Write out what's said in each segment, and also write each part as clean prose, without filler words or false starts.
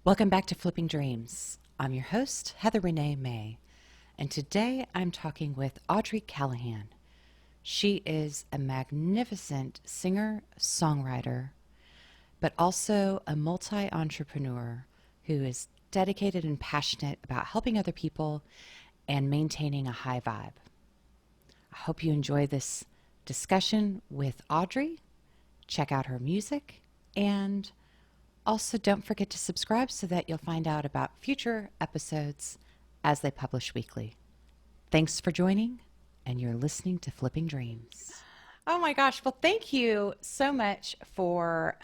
Welcome back to Flipping Dreams. I'm your host, Heather Renee May, and today I'm talking with Audrey Callahan. She is a magnificent singer, songwriter, but also a multi-entrepreneur who is dedicated and passionate about helping other people and maintaining a high vibe. I hope you enjoy this discussion with Audrey. Check out her music, and also don't forget to subscribe so that you'll find out about future episodes as they publish weekly. Thanks for joining, and you're listening to Flipping Dreams. Oh my gosh. Well, thank you so much for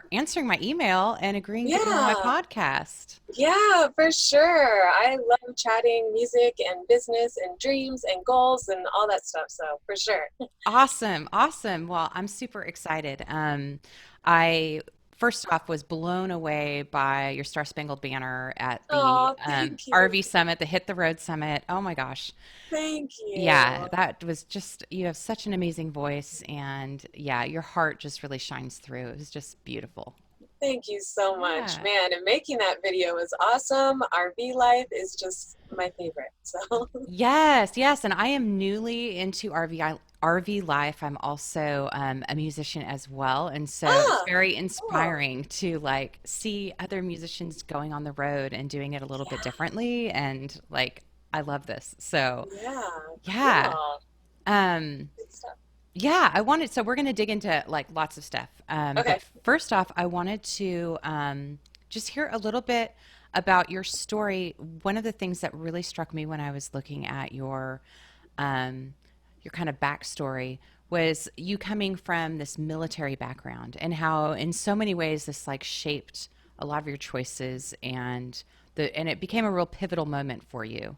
answering my email and agreeing to be on my Yeah, podcast. yeah, for sure. I love chatting music and business and dreams and goals and all that stuff. So for sure. Awesome. Awesome. Well, I'm super excited. I first off was blown away by your Star Spangled Banner at the Oh, thank you. RV Summit, the Hit the Road Summit. Oh my gosh. Thank Yeah, you. that was just, you have such an amazing voice, and yeah, your heart just really shines through. It was just beautiful. Thank you so much, Yeah. man. And making that video was awesome. RV life is just my favorite. So, Yes, yes, and I am newly into RV life. I'm also a musician as well, and so it's ah, very cool. inspiring to like see other musicians going on the road and doing it a little bit Yeah, differently, and like I love this. So, yeah, yeah. cool. Um Good stuff. yeah, so we're going to dig into like lots of stuff. But Okay. first off, I wanted to just hear a little bit about your story. One of the things that really struck me when I was looking at um, your kind of backstory was you coming from this military background and how, in so many ways, this like shaped a lot of your choices and it became a real pivotal moment for you.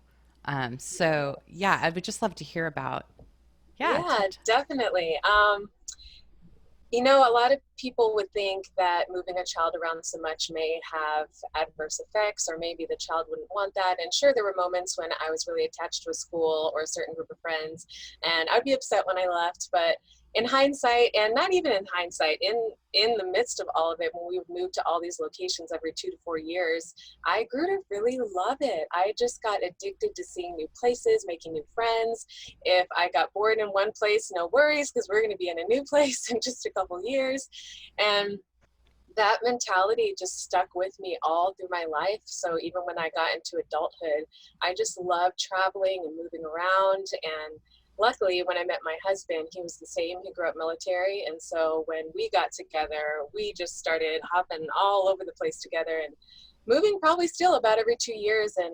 So yeah, I would just love to hear about yeah. Yeah, definitely. A lot of people would think that moving a child around so much may have adverse effects, or maybe the child wouldn't want that. And sure, there were moments when I was really attached to a school or a certain group of friends, and I'd be upset when I left. But in hindsight, and not even in hindsight, in the midst of all of it, when we would move to all these locations every 2 to 4 years, I grew to really love it. I just got addicted to seeing new places, making new friends. If I got bored in one place, no worries, because we're going to be in a new place in just a couple years. And that mentality just stuck with me all through my life. So even when I got into adulthood, I just loved traveling and moving around. And luckily, when I met my husband, he was the same. He grew up military. And so when we got together, we just started hopping all over the place together and moving probably still about every 2 years. And,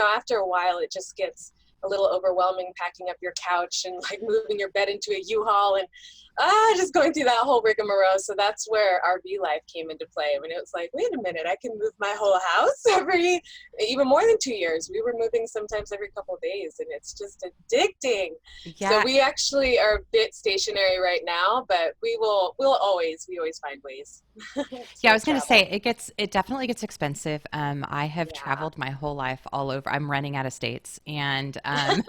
after a while, it just gets a little overwhelming packing up your couch and like moving your bed into a U-Haul and just going through that whole rigmarole. So that's where RV life came into play. When it was like, wait a minute, I can move my whole house every, even more than 2 years. We were moving sometimes every couple of days, and it's just addicting. So Yeah, we actually are a bit stationary right now, but we always find ways yeah. I to was going to say travel. it definitely gets expensive. I have Yeah. traveled my whole life all over. I'm running out of states, and and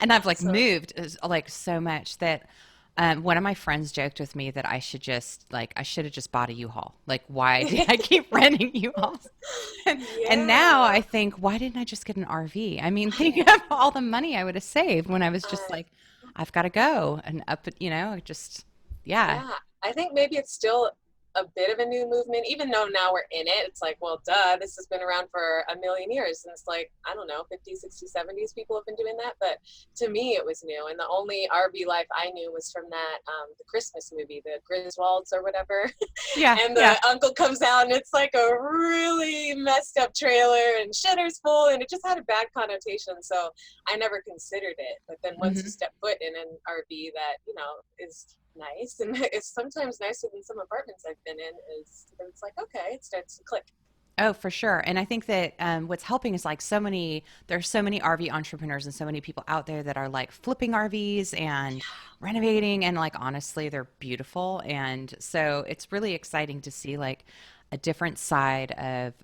I've like Awesome. moved like so much that one of my friends joked with me that I should have just bought a U-Haul. Like, why did I keep renting U-Hauls? And now Yeah. I think, why didn't I just get an RV? I mean, think of all the money I would have saved when I was just I like, I've got to go and just yeah. Yeah, I think maybe it's still a bit of a new movement, even though now we're in it. It's like, well, duh, this has been around for a million years. And it's like, I don't know, 50s, 60s, 70s, people have been doing that. But to me, it was new. And the only RV life I knew was from that, the Christmas movie, the Griswolds or whatever. Yeah, And yeah. the uncle comes out and it's like a really messed up trailer and shitter's full. And it just had a bad connotation. So I never considered it. But then once you Hmm. step foot in an RV that, is nice and it's sometimes nicer than some apartments I've been in is it's like okay, it starts to click. Oh, for sure. And I think that what's helping is like there's so many RV entrepreneurs and so many people out there that are like flipping RVs and renovating. And like, honestly, they're beautiful. And so it's really exciting to see like a different side of,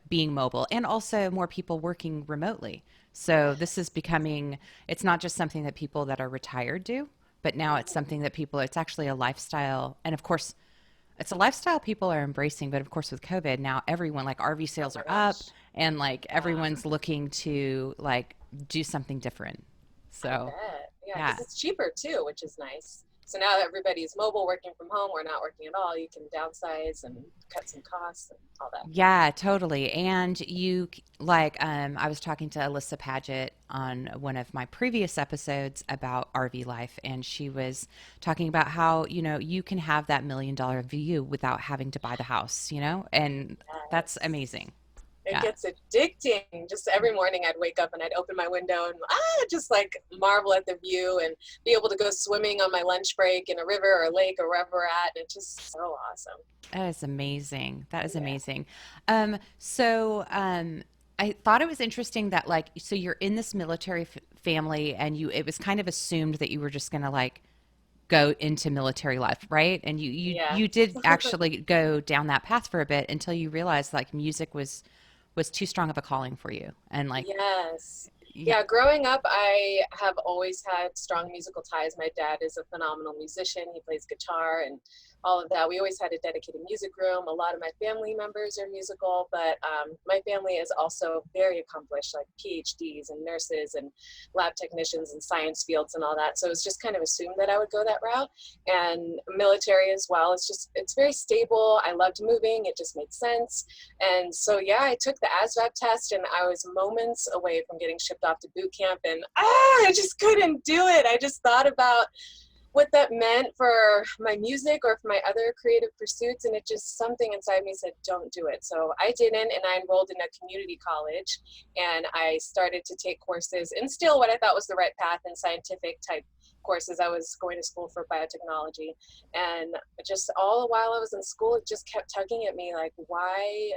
being mobile and also more people working remotely. So this is becoming, it's not just something that people that are retired do, but now it's something that it's actually a lifestyle. And of course, it's a lifestyle people are embracing, but of course with COVID now everyone like RV Oh sales my are up gosh. and like Yeah. everyone's looking to like do something different. I So, bet. Yeah, yeah. because it's cheaper too, which is nice. So now that everybody's mobile, working from home, or not working at all, you can downsize and cut some costs and all that. Yeah, totally. And like I was talking to Alyssa Paget on one of my previous episodes about RV life, and she was talking about how, you can have that $1 million view without having to buy the house, and that's Yes. amazing. It Yeah. gets addicting. Just every morning I'd wake up and I'd open my window and just like marvel at the view and be able to go swimming on my lunch break in a river or a lake or wherever we're at. And it's just so awesome. That is amazing. That is Yeah. amazing. So I thought it was interesting that like so you're in this military family and it was kind of assumed that you were just going to like go into military life, right? And Yeah. you did actually go down that path for a bit until you realized like music was too strong of a calling for you. And like Yes. yeah. Yeah, growing up, I have always had strong musical ties. My dad is a phenomenal musician. He plays guitar and all of that. We always had a dedicated music room. A lot of my family members are musical, but my family is also very accomplished, like PhDs and nurses and lab technicians and science fields and all that. So it was just kind of assumed that I would go that route. And military as well. It's very stable. I loved moving. It just made sense. And so, yeah, I took the ASVAB test and I was moments away from getting shipped off to boot camp. And I just couldn't do it. I just thought about what that meant for my music or for my other creative pursuits. And it just something inside me said, don't do it. So I didn't. And I enrolled in a community college and I started to take courses and still what I thought was the right path in scientific type courses. I was going to school for biotechnology. And just all the while I was in school, it just kept tugging at me like, why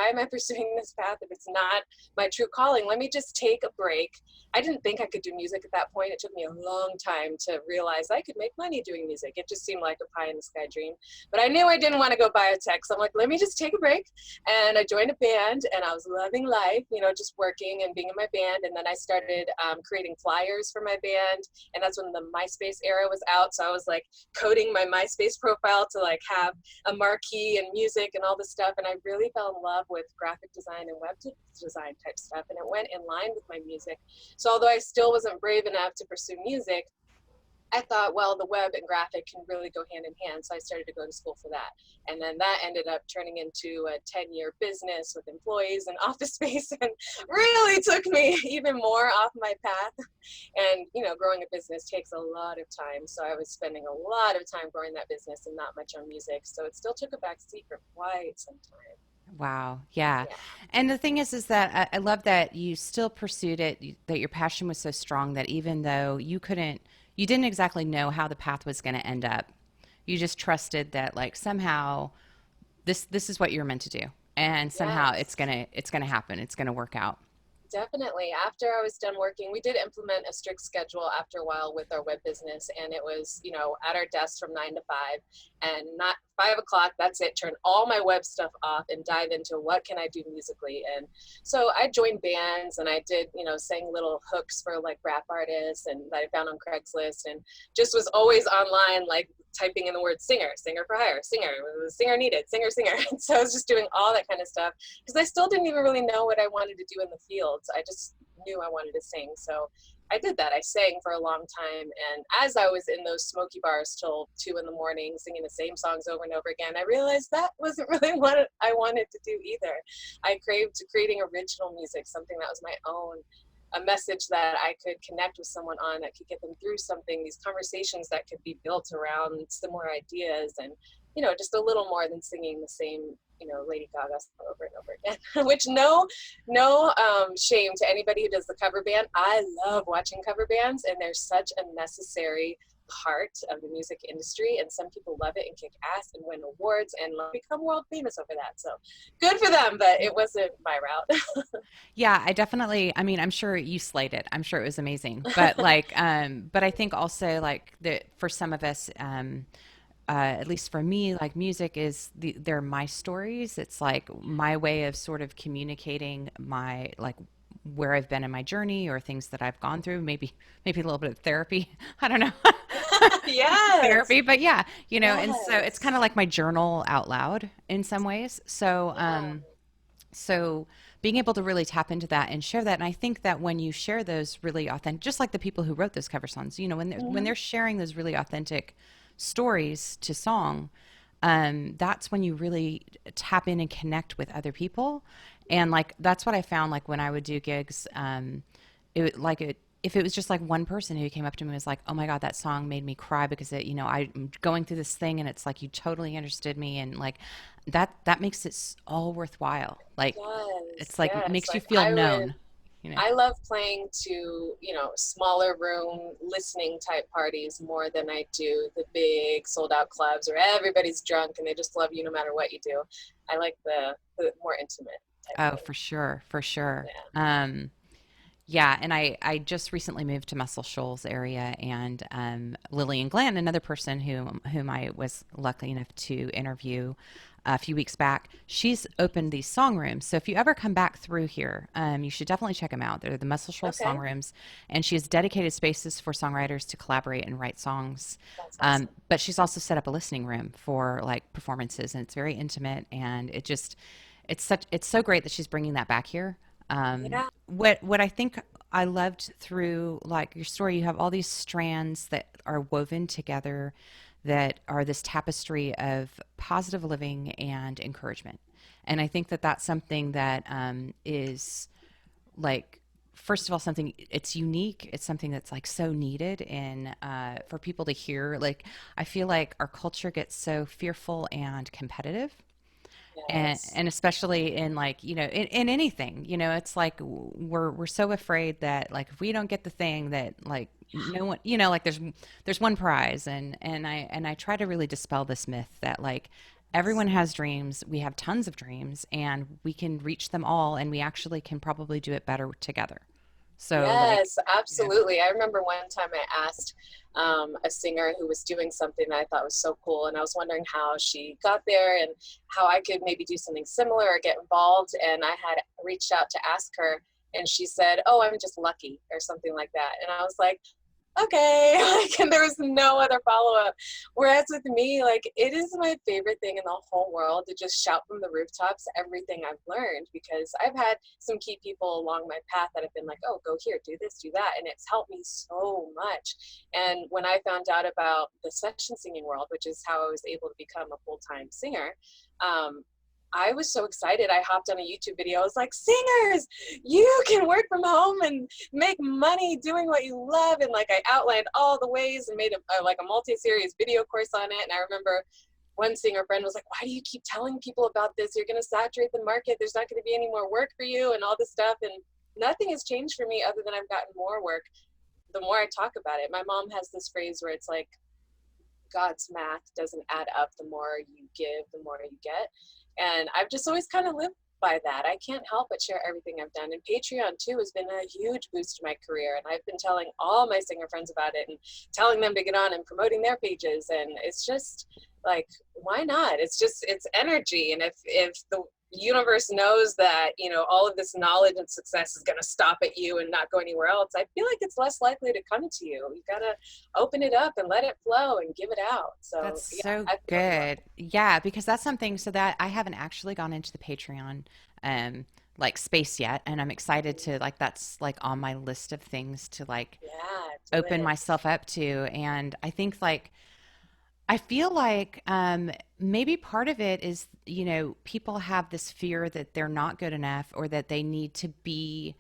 am I pursuing this path if it's not my true calling? Let me just take a break. I didn't think I could do music at that point. It took me a long time to realize I could make money doing music. It just seemed like a pie in the sky dream. But I knew I didn't want to go biotech. So I'm like, let me just take a break. And I joined a band and I was loving life, just working and being in my band. And then I started creating flyers for my band. And that's when the MySpace era was out. So I was like coding my MySpace profile to like have a marquee and music and all this stuff. And I really fell in love with graphic design and web design type stuff. And it went in line with my music. So although I still wasn't brave enough to pursue music, I thought, well, the web and graphic can really go hand in hand. So I started to go to school for that. And then that ended up turning into a 10-year business with employees and office space and really took me even more off my path. And, growing a business takes a lot of time. So I was spending a lot of time growing that business and not much on music. So it still took a back seat for quite some time. Wow. Yeah. Yeah. And the thing is that I love that you still pursued it, that your passion was so strong that even though you didn't exactly know how the path was going to end up, you just trusted that like somehow this is what you're meant to do. And somehow Yes. it's gonna happen. It's gonna work out. Definitely. After I was done working, we did implement a strict schedule after a while with our web business. And it was, at our desk from 9 to 5 and not 5 o'clock. That's it. Turn all my web stuff off and dive into what can I do musically. And so I joined bands and I did, sang little hooks for like rap artists and that I found on Craigslist and just was always online, like typing in the word singer, singer for hire, singer needed, singer. And so I was just doing all that kind of stuff because I still didn't even really know what I wanted to do in the fields. I just knew I wanted to sing. So I did that. I sang for a long time. And as I was in those smoky bars till 2 in the morning, singing the same songs over and over again, I realized that wasn't really what I wanted to do either. I craved creating original music, something that was my own, a message that I could connect with someone on that could get them through something, these conversations that could be built around similar ideas and, just a little more than singing the same, Lady Gaga song over and over again, which no shame to anybody who does the cover band. I love watching cover bands and they're such a necessary part of the music industry and some people love it and kick ass and win awards and become world famous over that, so good for them, but it wasn't my route. Yeah, I mean, I'm sure you slayed it. I'm sure it was amazing. But like, but I think also like that for some of us, at least for me, like music they're my stories. It's like my way of sort of communicating my like where I've been in my journey or things that I've gone through. Maybe a little bit of therapy. I don't know. Yes. therapy, but yeah, and so it's kind Yes. of like my journal out loud in some ways. So, Yeah. so being able to really tap into that and share that, and I think that when you share those really authentic, just like the people who wrote those cover songs, when Hmm. they're sharing those really authentic stories to song, that's when you really tap in and connect with other people. And like that's what I found, like when I would do gigs, if it was just like one person who came up to me and was like, "Oh my god, that song made me cry because I'm going through this thing and it's like you totally understood me," and like that makes it all worthwhile. Like Yes. it's like Yes. makes you Like feel I would, known, you know. I love playing to, smaller room listening type parties more than I do the big sold out clubs where everybody's drunk and they just love you no matter what you do. I like the more intimate type Oh, thing. for sure, for sure. Yeah. Yeah, and I just recently moved to Muscle Shoals area, and Lillian Glenn, another person whom I was lucky enough to interview a few weeks back, she's opened these song rooms. So if you ever come back through here, you should definitely check them out. They're the Muscle Shoals song Okay. rooms, and she has dedicated spaces for songwriters to collaborate and write songs. That's awesome. But she's also set up a listening room for like performances, and it's very intimate, and it's so great that she's bringing that back here. Yeah. What I think I loved through like your story, you have all these strands that are woven together that are this tapestry of positive living and encouragement. And I think that that's something that is like, first of all, something it's unique. It's something that's like so needed in for people to hear. Like I feel like our culture gets so fearful and competitive, Yes. and especially in like in anything, it's like we're so afraid that like if we don't get the thing that like no one, like there's one prize, and I try to really dispel this myth that like everyone has dreams, we have tons of dreams, and we can reach them all, and we actually can probably do it better together. So like, Yes, absolutely. I remember one time I asked a singer who was doing something that I thought was so cool, and I was wondering how she got there and how I could maybe do something similar or get involved. And I had reached out to ask her, and she said, "Oh, I'm just lucky," or something like that. And I was like, okay. Like, and there was no other follow-up. Whereas with me, like, it is my favorite thing in the whole world to just shout from the rooftops everything I've learned, because I've had some key people along my path that have been like, oh, go here, do this, do that, and it's helped me so much. And when I found out about the session singing world, which is how I was able to become a full-time singer, um, I was so excited. I hopped on a YouTube video. I was like, singers, you can work from home and make money doing what you love. And like I outlined all the ways and made like a multi-series video course on it. And I remember one singer friend was like, why do you keep telling people about this? You're going to saturate the market. There's not going to be any more work for you and all this stuff. And nothing has changed for me other than I've gotten more work the more I talk about it. My mom has this phrase where it's like, God's math doesn't add up. The more you give, the more you get. And I've just always kind of lived by that. I can't help but share everything I've done. And Patreon too has been a huge boost to my career. And I've been telling all my singer friends about it and telling them to get on and promoting their pages. And it's just like, why not? It's energy. And if the universe knows that, all of this knowledge and success is going to stop at you and not go anywhere else, I feel like it's less likely to come to you. You got to open it up and let it flow and give it out. So that's yeah, so I feel you. good. Yeah, because that's something, so that I haven't actually gone into the Patreon like space yet, and I'm excited to like that's like on my list of things to like Yeah, do open it. myself up to. And I think like I feel like maybe part of it is, people have this fear that they're not good enough, or that they need to be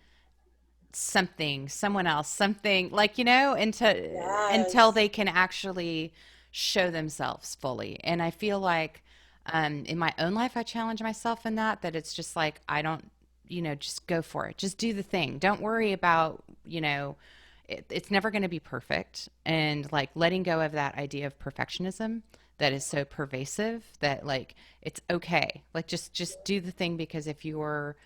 something, someone else, something like, until Yes. they can actually show themselves fully. And I feel like in my own life, I challenge myself in that it's just like, I don't, just go for it. Just do the thing. Don't worry about, it's never going to be perfect. And like letting go of that idea of perfectionism that is so pervasive, that like it's okay. Like just do the thing, because if you're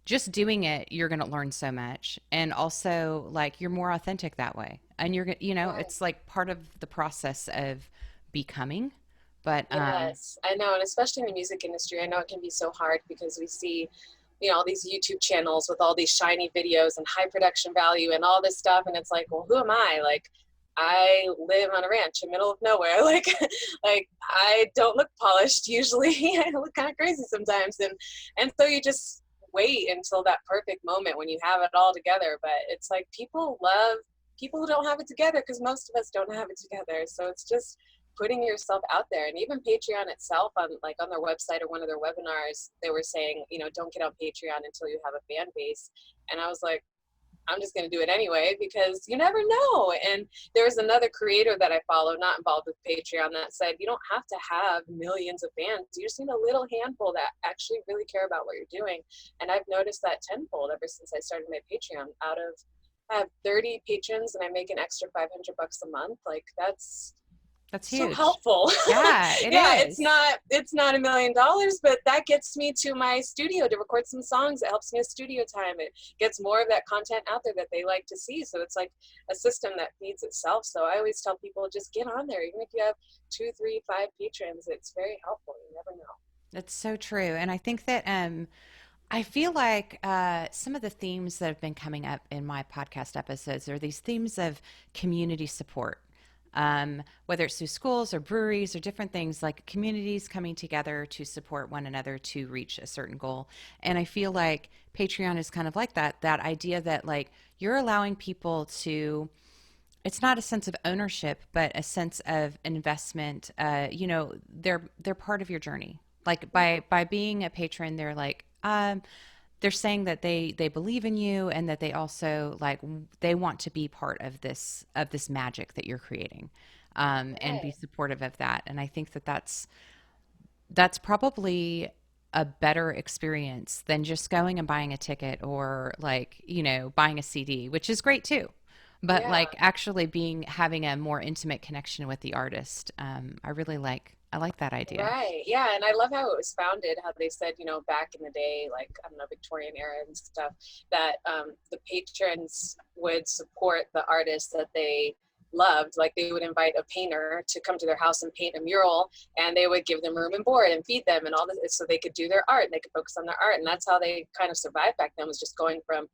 just doing it, you're going to learn so much. And also, like, you're more authentic that way. And Right. it's like part of the process of becoming. But, Yes, I know, and especially in the music industry, I know it can be so hard because we see, all these YouTube channels with all these shiny videos and high production value and all this stuff, and it's like, well, who am I? Like, I live on a ranch in the middle of nowhere. Like I don't look polished usually. I look kind of crazy sometimes. And so you just wait until that perfect moment when you have it all together. But it's like people love people who don't have it together, because most of us don't have it together. So it's just putting yourself out there. And even Patreon itself, on their website or one of their webinars, they were saying, don't get on Patreon until you have a fan base. And I was like, I'm just going to do it anyway, because you never know. And there was another creator that I follow, not involved with Patreon, that said, you don't have to have millions of fans. You just need a little handful that actually really care about what you're doing. And I've noticed that tenfold ever since I started my Patreon. I have 30 patrons and I make an extra $500 a month. Like that's That's so huge. helpful. Yeah, it Yeah, is. it's not $1,000,000, but that gets me to my studio to record some songs. It helps me with studio time. It gets more of that content out there that they like to see. So it's like a system that feeds itself. So I always tell people, just get on there. Even if you have 2, 3, 5 patrons, it's very helpful. You never know. That's so true. And I think that I feel like some of the themes that have been coming up in my podcast episodes are these themes of community support. Whether it's through schools or breweries or different things, like communities coming together to support one another to reach a certain goal. And I feel like Patreon is kind of like that idea that like you're allowing people to, it's not a sense of ownership, but a sense of investment. They're part of your journey. Like by being a patron, they're like they're saying that they believe in you, and that they also like they want to be part of this magic that you're creating, and be Right. supportive of that. And I think that that's probably a better experience than just going and buying a ticket, or like buying a CD, which is great too, but Yeah. like actually being having a more intimate connection with the artist. I like that idea. Right. Yeah. And I love how it was founded, how they said, back in the day, like, I don't know, Victorian era and stuff, that the patrons would support the artists that they loved. Like they would invite a painter to come to their house and paint a mural, and they would give them room and board and feed them and all this so they could do their art and they could focus on their art. And that's how they kind of survived back then, was just going from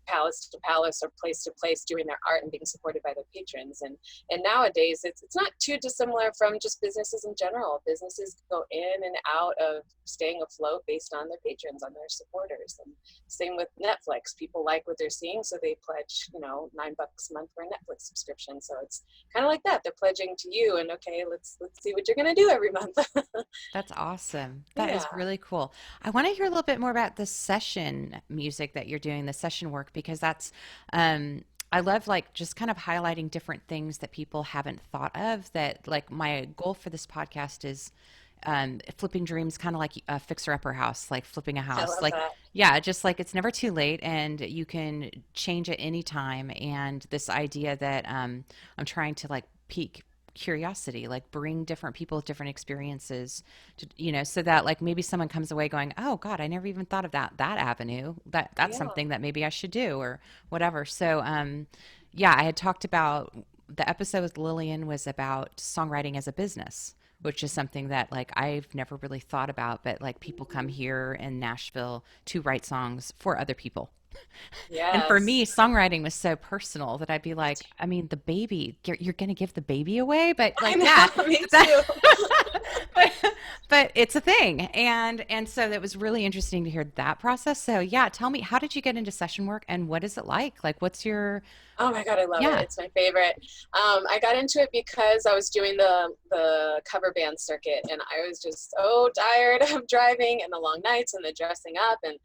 palace to palace or place to place doing their art and being supported by their patrons. And nowadays it's not too dissimilar from just businesses in general. Businesses go in and out of staying afloat based on their patrons, on their supporters. And same with Netflix. People like what they're seeing, so they pledge, $9 a month for a Netflix subscription. So it's kind of like that. They're pledging to you, and okay, let's see what you're gonna do every month. That's awesome. That is Yeah. really cool. I want to hear a little bit more about the session music that you're doing, the session work, because I love like just kind of highlighting different things that people haven't thought of. That like my goal for this podcast is flipping dreams, kind of like a fixer upper house, like flipping a I house. love Like, that. yeah, just like it's never too late and you can change at any time. And this idea that I'm trying to like pique curiosity, like bring different people with different experiences to, so that like maybe someone comes away going, oh God, I never even thought of that avenue. That's Yeah. something that maybe I should do, or whatever. So, yeah, I had talked about the episode with Lillian was about songwriting as a business, which is something that like I've never really thought about, but like people come here in Nashville to write songs for other people. And for Yes. me, songwriting was so personal that I'd be like, I mean, the baby, you're going to give the baby away, but I like, yeah, know. Me that, too. but, but it's a thing. And so that was really interesting to hear that process. So yeah, tell me, how did you get into session work and what is it like? Like, what's your, Oh my God, I love it. yeah. It's my favorite. I got into it because I was doing the cover band circuit, and I was just so tired of driving and the long nights and the dressing up and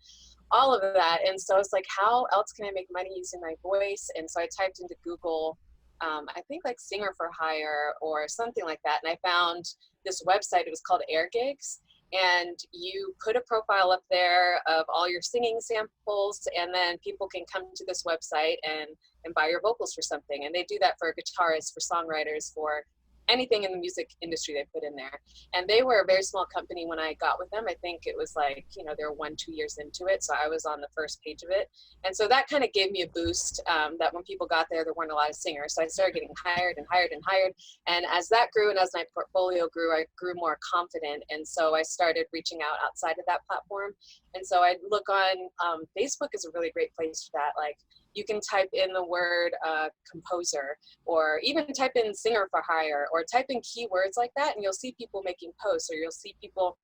all of that. And so it's like, how else can I make money using my voice? And so I typed into Google, I think like singer for hire or something like that. And I found this website. It was called Air Gigs. And you put a profile up there of all your singing samples, and then people can come to this website and buy your vocals for something. And they do that for guitarists, for songwriters, for anything in the music industry they put in there. And they were a very small company when I got with them. I think it was like, they were 1-2 years into it. So I was on the first page of it. And so that kind of gave me a boost, that when people got there weren't a lot of singers. So I started getting hired and hired and hired. And as that grew and as my portfolio grew, I grew more confident. And so I started reaching out outside of that platform. And so I look on Facebook is a really great place for that. Like, you can type in the word composer, or even type in singer for hire, or type in keywords like that, and you'll see people making posts, or you'll see people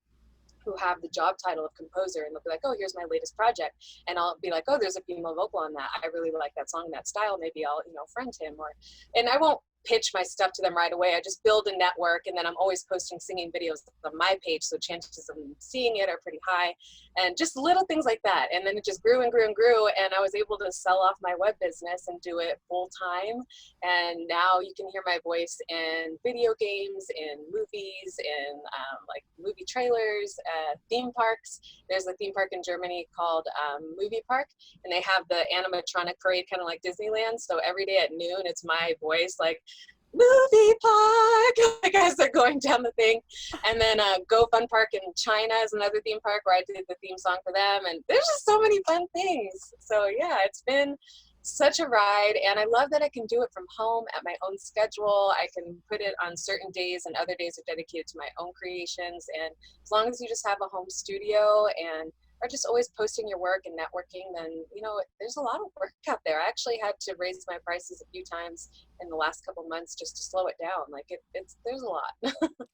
who have the job title of composer, and they'll be like, oh, here's my latest project, and I'll be like, oh, there's a female vocal on that, I really like that song, that style, maybe I'll, friend him. Or, and I won't pitch my stuff to them right away. I just build a network, and then I'm always posting singing videos on my page, so chances of them seeing it are pretty high, and just little things like that. And then it just grew and grew and grew, and I was able to sell off my web business and do it full time. And now you can hear my voice in video games, in movies, in like movie trailers, theme parks. There's a theme park in Germany called Movie Park, and they have the animatronic parade, kind of like Disneyland. So every day at noon, it's my voice, like, movie park, like, as they're going down the thing. And then Go Fun Park in China is another theme park where I did the theme song for them. And there's just so many fun things. So yeah, it's been such a ride, and I love that I can do it from home at my own schedule. I can put it on certain days, and other days are dedicated to my own creations. And as long as you just have a home studio and are just always posting your work and networking, then there's a lot of work out there. I actually had to raise my prices a few times in the last couple months just to slow it down. Like it's there's a lot.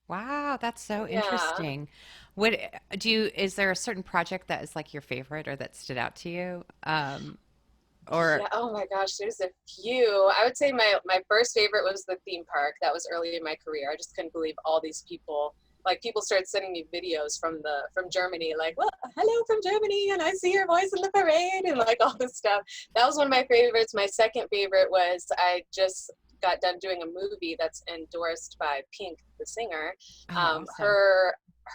Wow, that's so Yeah. interesting. What do you, is there a certain project that is like your favorite or that stood out to you? Or Yeah, oh my gosh, there's a few. I would say my first favorite was the theme park. That was early in my career. I just couldn't believe all these people. Like, people started sending me videos from Germany, like, well, hello from Germany, and I see your voice in the parade, and like all this stuff. That was one of my favorites. My second favorite was, I just got done doing a movie that's endorsed by Pink, the singer. oh, awesome.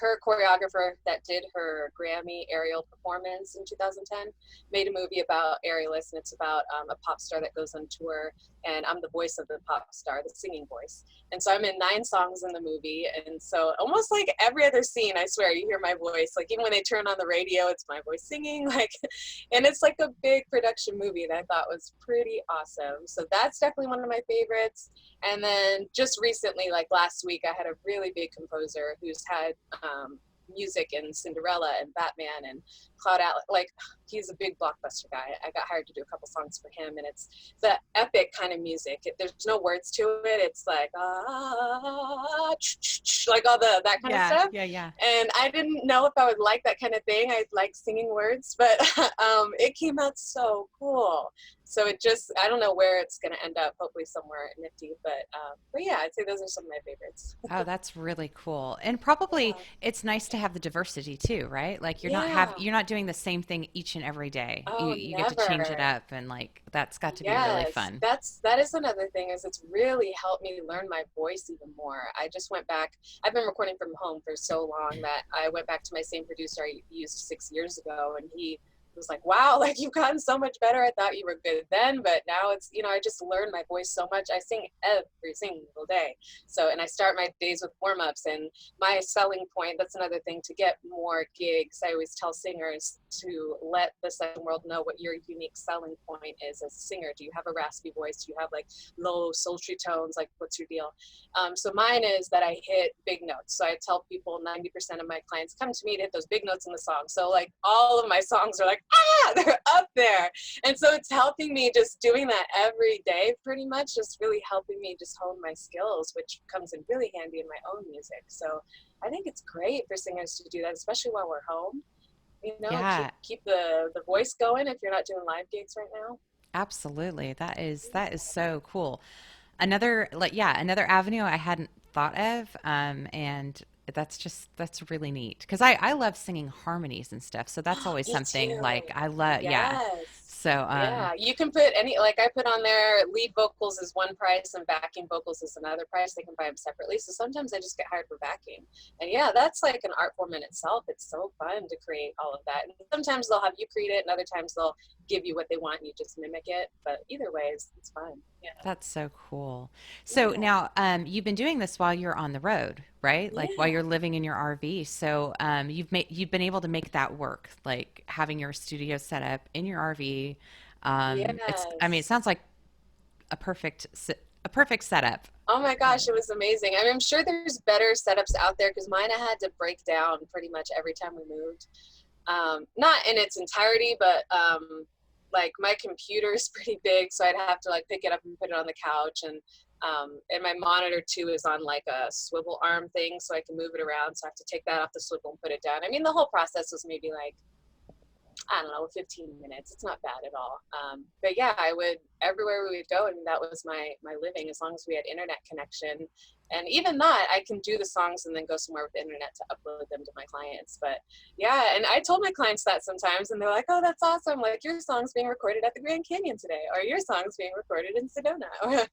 Her choreographer that did her Grammy aerial performance in 2010 made a movie about aerialists, and it's about a pop star that goes on tour, and I'm the voice of the pop star, the singing voice. And so I'm in 9 songs in the movie, and so almost like every other scene, I swear, you hear my voice. Like, even when they turn on the radio, it's my voice singing, like, and it's like a big production movie that I thought was pretty awesome. So that's definitely one of my favorites. And then just recently, like last week, I had a really big composer who's had music in Cinderella and Batman and Cloud Atlas. Like, he's a big blockbuster guy. I got hired to do a couple songs for him, and it's the epic kind of music. There's no words to it. It's like like all that kind of Yeah, stuff. yeah, yeah. And I didn't know if I would like that kind of thing. I like singing words, but it came out so cool. So it just, I don't know where it's going to end up, hopefully somewhere nifty, but yeah, I'd say those are some of my favorites. Oh, that's really cool. And probably Yeah. it's nice to have the diversity too, right? Like Yeah. you're not doing the same thing each and every day. Oh, You get to change it never. up, and like that's got to be really Yes, fun. that is another thing, is it's really helped me learn my voice even more. I just went back. I've been recording from home for so long that I went back to my same producer I used 6 years ago, and he was like, wow, like, you've gotten so much better. I thought you were good then, but now it's, I just learned my voice so much. I sing every single day. So, and I start my days with warm-ups, and my selling point, that's another thing, to get more gigs. I always tell singers to let the second world know what your unique selling point is as a singer. Do you have a raspy voice? Do you have like low sultry tones? Like, what's your deal? So mine is that I hit big notes. So I tell people 90% of my clients come to me to hit those big notes in the song. So like all of my songs are like, they're up there. And so it's helping me, just doing that every day, pretty much, just really helping me just hone my skills, which comes in really handy in my own music. So I think it's great for singers to do that, especially while we're home. Yeah, Keep the voice going if you're not doing live gigs right now. absolutely. That is so cool. Another, like, yeah, another avenue I hadn't thought of, and that's really neat because I love singing harmonies and stuff. So that's always Me something too. like I love. Yeah. Yes. So Yeah, you can put like I put on there, lead vocals is one price and backing vocals is another price. They can buy them separately. So sometimes I just get hired for backing. And yeah, that's like an art form in itself. It's so fun to create all of that. And sometimes they'll have you create it, and other times they'll give you what they want and you just mimic it. But either way, it's fun. Yeah. that's so cool. So Yeah. now, you've been doing this while you're on the road, right? Like while Yeah. you're living in your RV. So, you've been able to make that work, like having your studio set up in your RV. I mean, it Yes. sounds like a perfect setup. Oh my Uh, gosh, it was amazing. I mean, I'm sure there's better setups out there, because mine I had to break down pretty much every time we moved. Not in its entirety, but like my computer is pretty big, so I'd have to like pick it up and put it on the couch, and my monitor too is on like a swivel arm thing, so I can move it around. So I have to take that off the swivel and put it down. I mean, the whole process was maybe like, I don't know, 15 minutes. It's not bad at all. But yeah, I would, everywhere we would go, and that was my living, as long as we had internet connection. And even that, I can do the songs and then go somewhere with the internet to upload them to my clients. But yeah, and I told my clients that sometimes, and they're like, "Oh, that's awesome! Like your song's being recorded at the Grand Canyon today, or your song's being recorded in Sedona." Or,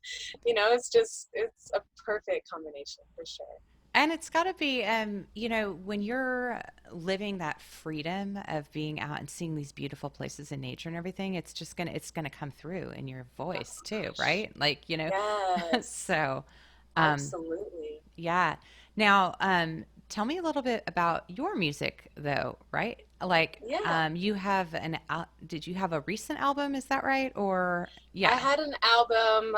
it's just it's a perfect combination for sure. And it's got to be, when you're living that freedom of being out and seeing these beautiful places in nature and everything, it's gonna come through in your Oh voice too, gosh, right? Like, yes, so, um, absolutely. yeah. Now, tell me a little bit about your music, though, right? Like, Yeah. did you have a recent album? Is that right? Or I yeah. had an album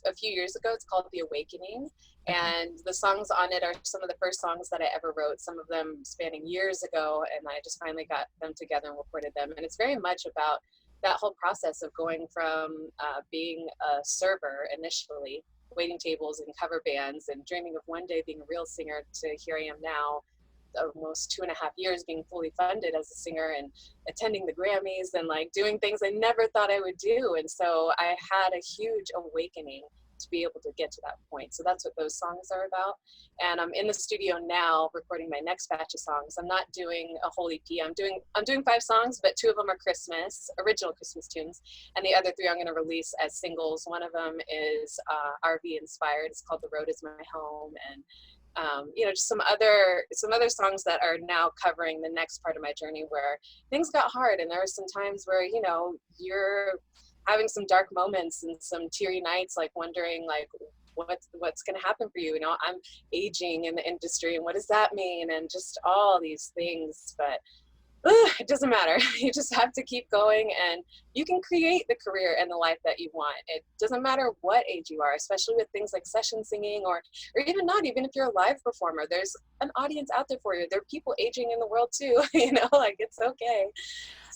a few years ago. It's called The Awakening. Okay. And the songs on it are some of the first songs that I ever wrote, some of them spanning years ago. And I just finally got them together and recorded them. And it's very much about that whole process of going from being a server initially, waiting tables and cover bands, and dreaming of one day being a real singer, to here I am now, almost 2.5 years being fully funded as a singer and attending the Grammys and like doing things I never thought I would do. And so I had a huge awakening to be able to get to that point. So that's what those songs are about. And I'm in the studio now recording my next batch of songs. I'm not doing a whole EP. I'm doing 5 songs, but 2 of them are Christmas, original Christmas tunes, and the other 3 I'm going to release as singles. One of them is RV inspired. It's called The Road Is My Home, and just some other songs that are now covering the next part of my journey where things got hard, and there were some times where you're having some dark moments and some teary nights, like wondering like what's going to happen for you. I'm aging in the industry, and what does that mean, and just all these things. But it doesn't matter. You just have to keep going, and you can create the career and the life that you want. It doesn't matter what age you are, especially with things like session singing, or even not, even if you're a live performer, there's an audience out there for you. There are people aging in the world too, like it's okay.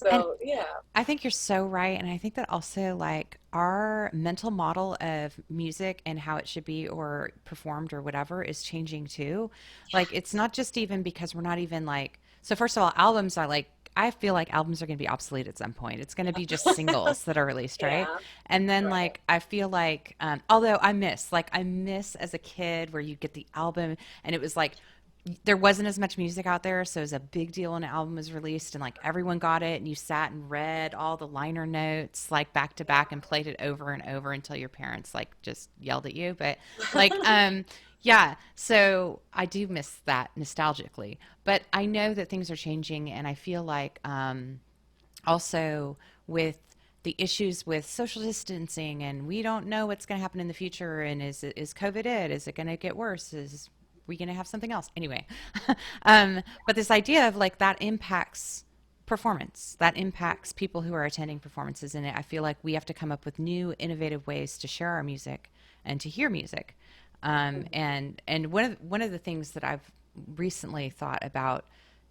And So yeah. I think you're so right. And I think that also, like, our mental model of music and how it should be or performed or whatever is changing too. Like, it's not just even because we're not even like, so first of all, albums are like, I feel like albums are going to be obsolete at some point. It's going to be just singles that are released, right? Yeah, And then, right. like, I feel like, although I miss as a kid where you get the album and it was like, there wasn't as much music out there, so it was a big deal when an album was released and like everyone got it and you sat and read all the liner notes like back to back and played it over and over until your parents like just yelled at you. But like yeah, so I do miss that nostalgically. But I know that things are changing, and I feel like also with the issues with social distancing, and we don't know what's going to happen in the future, and is COVID it? Is it going to get worse? Is we going to have something else? Anyway, but this idea of like that impacts performance, that impacts people who are attending performances, and I feel like we have to come up with new innovative ways to share our music and to hear music. And one of the things that I've recently thought about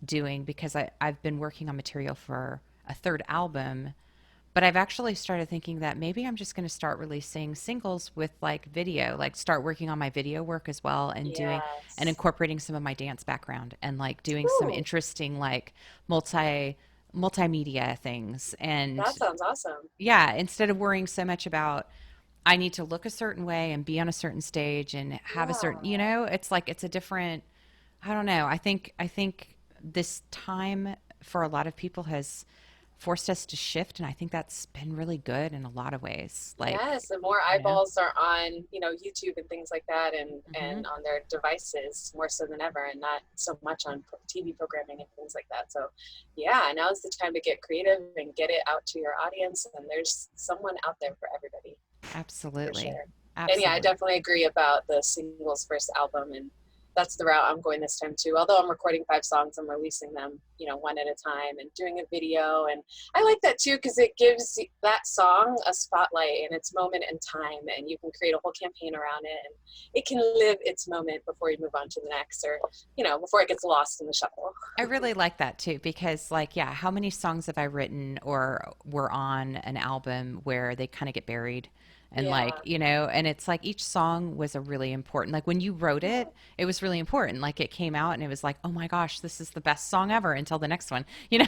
doing, because I've been working on material for a third album, but I've actually started thinking that maybe I'm just going to start releasing singles with like video, like start working on my video work as well, and doing and Yes. incorporating some of my dance background and like doing some Ooh, interesting like multimedia things. that And sounds awesome. yeah, instead of worrying so much about I need to look a certain way and be on a certain stage and have a certain, Yeah. it's like it's a different, I don't know. I think this time for a lot of people has forced us to shift, and I think that's been really good in a lot of ways. Like, Yes, the more you know. eyeballs are on, YouTube and things like that, and Hmm. on their devices more so than ever, and not so much on TV programming and things like that. So, yeah, now is the time to get creative and get it out to your audience, and there's someone out there for everybody, for Absolutely. sure. And yeah, I Absolutely. definitely agree about the singles first album, and that's the route I'm going this time too. Although I'm recording 5 songs, I'm releasing them, one at a time and doing a video. And I like that too, because it gives that song a spotlight and its moment in time, and you can create a whole campaign around it, and it can live its moment before you move on to the next, or before it gets lost in the shuffle. I really like that too because, like, yeah, how many songs have I written or were on an album where they kind of get buried? And, like, Yeah. and it's like each song was a really important, like, when you wrote Yeah. it was really important. Like, it came out and it was like, oh my gosh, this is the best song ever until the next one, Yeah.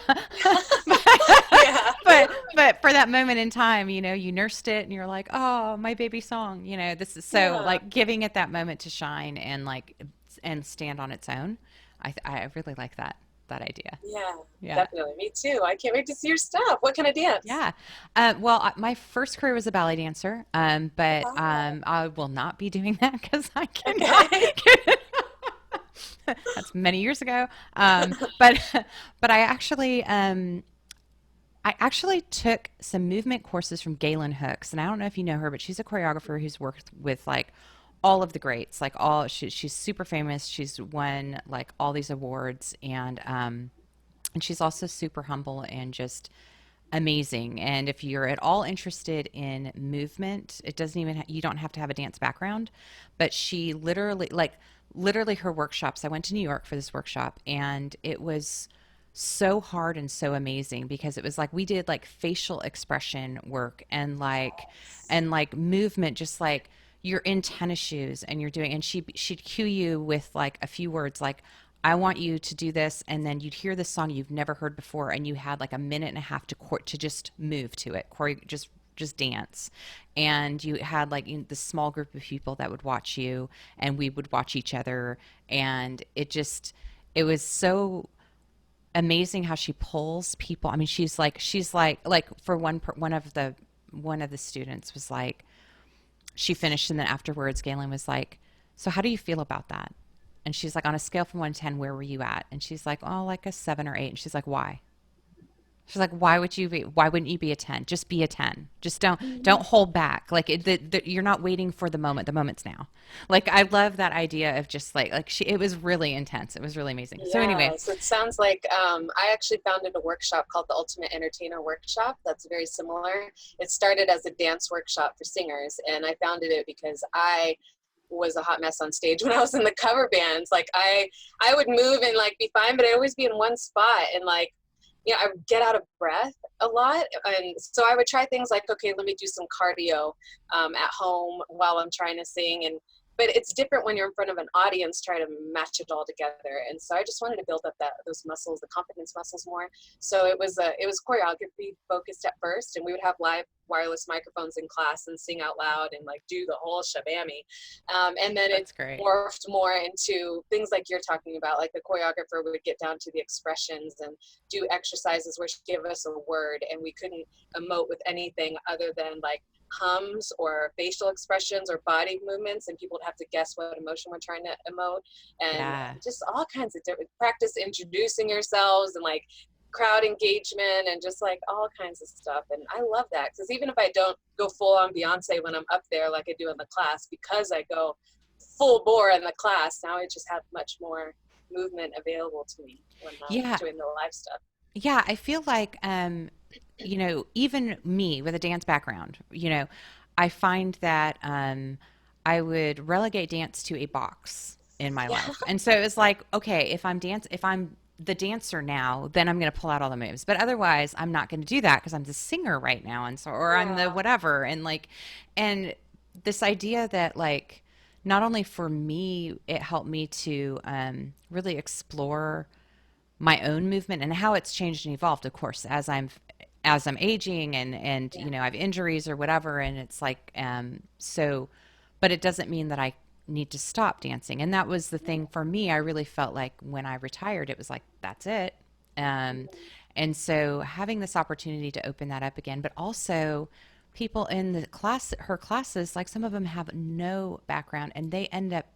but for that moment in time, you nursed it and you're like, oh, my baby song, this is so, Yeah. like, giving it that moment to shine and, like, and stand on its own. I really like that idea. Yeah. Yeah. Definitely. Me too. I can't wait to see your stuff. What kind of dance? Yeah. Well, my first career was a ballet dancer, but Oh, I will not be doing that because I cannot. okay. That's many years ago. But but I actually took some movement courses from Galen Hooks, and I don't know if you know her, but she's a choreographer who's worked with, like, all of the greats, like she's super famous. She's won, like, all these awards, and she's also super humble and just amazing. And if you're at all interested in movement, it doesn't even you don't have to have a dance background, but she literally her workshops. I went to New York for this workshop, and it was so hard and so amazing because it was like we did, like, facial expression work and like movement, just like you're in tennis shoes and you're doing, and she'd cue you with, like, a few words, like, I want you to do this, and then you'd hear this song you've never heard before, and you had like a minute and a half to just move to it, just dance, and you had, like, this small group of people that would watch you, and we would watch each other, and it was so amazing how she pulls people. I mean, she's like for one of the students was like, she finished, and then afterwards Galen was like, so how do you feel about that? And she's like, on a scale from 1 to 10, where were you at? And she's like, oh, like a 7 or 8. And she's like, why? She's like, why wouldn't you be a 10? Just be a 10. Just don't hold back. Like, you're not waiting for the moment. The moment's now. Like, I love that idea of just it was really intense. It was really amazing. So anyway, Yes, it sounds like I actually founded a workshop called the Ultimate Entertainer Workshop. That's very similar. It started as a dance workshop for singers, and I founded it because I was a hot mess on stage when I was in the cover bands. Like I would move and, like, be fine, but I'd always be in one spot, and, like, I would get out of breath a lot. And so I would try things like, okay, let me do some cardio at home while I'm trying to sing. But it's different when you're in front of an audience, try to match it all together. And so I just wanted to build up those muscles, the confidence muscles more. So it was choreography focused at first, and we would have live wireless microphones in class and sing out loud and, like, do the whole shabammy. And then it that's great. morphed more into things like you're talking about, like the choreographer would get down to the expressions and do exercises where she gave us a word, and we couldn't emote with anything other than, like, hums or facial expressions or body movements, and people would have to guess what emotion we're trying to emote, and Yeah. just all kinds of different practice introducing yourselves, and, like, crowd engagement, and just, like, all kinds of stuff. And I love that, because even if I don't go full on Beyonce when I'm up there like I do in the class, because I go full bore in the class, now I just have much more movement available to me when I'm Yeah. doing the live stuff. Yeah, I feel like, even me with a dance background, I find that I would relegate dance to a box in my Yeah. life. And so it was like, okay, if I'm the dancer now, then I'm going to pull out all the moves. But otherwise, I'm not going to do that because I'm the singer right now, and so, or I'm the Yeah. whatever, and this idea that, like, not only for me, it helped me to really explore my own movement and how it's changed and evolved, of course, as I'm aging, and Yeah. I have injuries or whatever, and it's like, so, but it doesn't mean that I need to stop dancing. And that was the thing for me. I really felt like when I retired, it was like, that's it. um and so having this opportunity to open that up again, but also people in her classes, like, some of them have no background, and they end up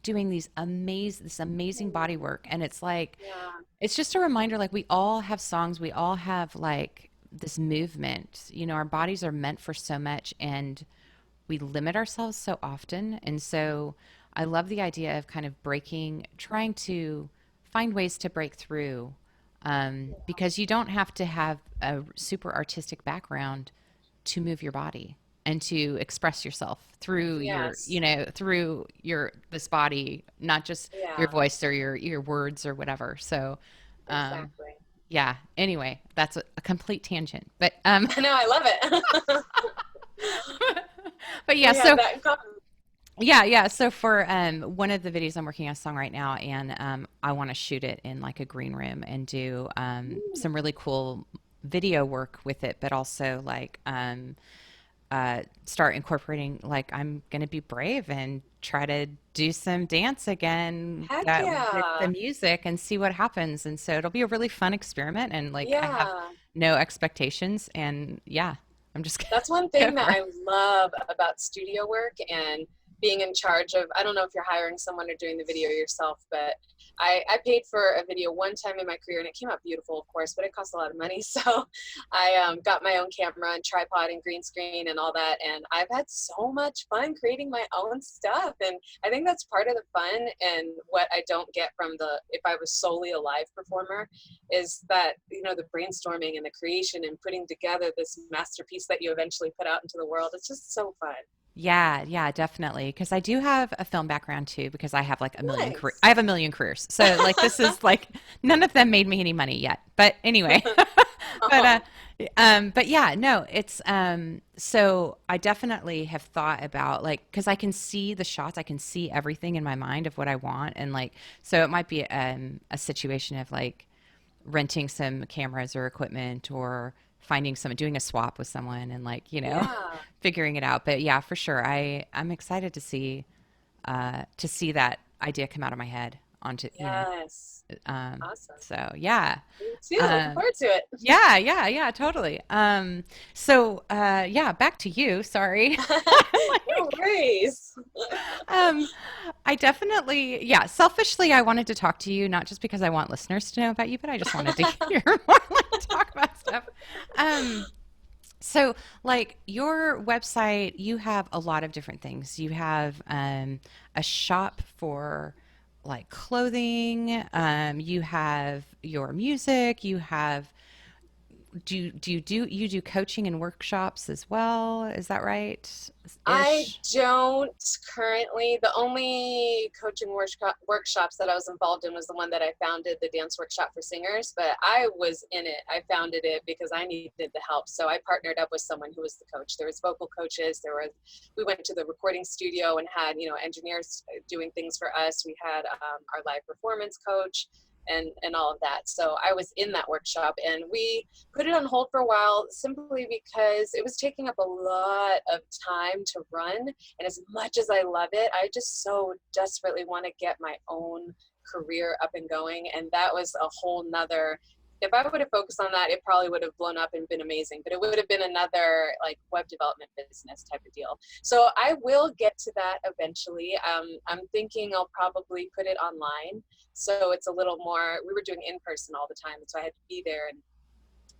doing this amazing body work, and it's like, Yeah. it's just a reminder, like, we all have songs, we all have, like, this movement. Our bodies are meant for so much, and we limit ourselves so often. And so I love the idea of kind of breaking, trying to find ways to break through, because you don't have to have a super artistic background to move your body and to express yourself through your, Yes. through your this body, not just your Yeah, voice or your words or whatever. So, um, exactly. yeah. Anyway, that's a complete tangent, but I know, I love it. but yeah. We have So that in common. yeah. So for one of the videos I'm working on a song right now, and I want to shoot it in like a green room and do some really cool video work with it, but also like start incorporating like I'm gonna be brave and try to do some dance again Heck that with the yeah. music and see what happens. And so it'll be a really fun experiment. And like I have Yeah. no expectations. And yeah, I'm just That's one gonna thing go that for it. I love about studio work and being in charge of. I don't know if you're hiring someone or doing the video yourself, but I paid for a video one time in my career and it came out beautiful, of course, but it cost a lot of money. So I got my own camera and tripod and green screen and all that. And I've had so much fun creating my own stuff. And I think that's part of the fun and what I don't get from if I was solely a live performer is that, the brainstorming and the creation and putting together this masterpiece that you eventually put out into the world. It's just so fun. Yeah, definitely. Because I do have a film background too, because I have like a million I Nice. have a million careers. So like this is like none of them made me any money yet. But anyway, but Oh, but yeah, no, it's so I definitely have thought about like because I can see the shots, I can see everything in my mind of what I want, and like so it might be a situation of like renting some cameras or equipment or finding someone doing a swap with someone and like yeah. figuring it out. But yeah, for sure, I'm excited to see that idea come out of my head onto Yes. um Awesome. so yeah. Me too. Looking um forward to it. yeah, totally. So yeah, back to you, sorry. No Like, worries. um I definitely, yeah, selfishly, I wanted to talk to you, not just because I want listeners to know about you, but I just wanted to hear more, like, talk about stuff. Um, so, like, your website, you have a lot of different things. You have a shop for like clothing. You have your music. You have you do coaching and workshops as well? Is that right? I Ish. don't currently. The only coaching workshops that I was involved in was the one that I founded, the dance workshop for singers. But I was in it. I founded it because I needed the help. So I partnered up with someone who was the coach. There was vocal coaches. We went to the recording studio and had engineers doing things for us. We had our live performance coach and all of that. So I was in that workshop and we put it on hold for a while simply because it was taking up a lot of time to run. And as much as I love it, I just so desperately want to get my own career up and going. And that was a whole nother. If I would have focused on that, it probably would have blown up and been amazing, but it would have been another like web development business type of deal. So I will get to that eventually. I'm thinking I'll probably put it online. So it's a little more, we were doing in person all the time. So I had to be there and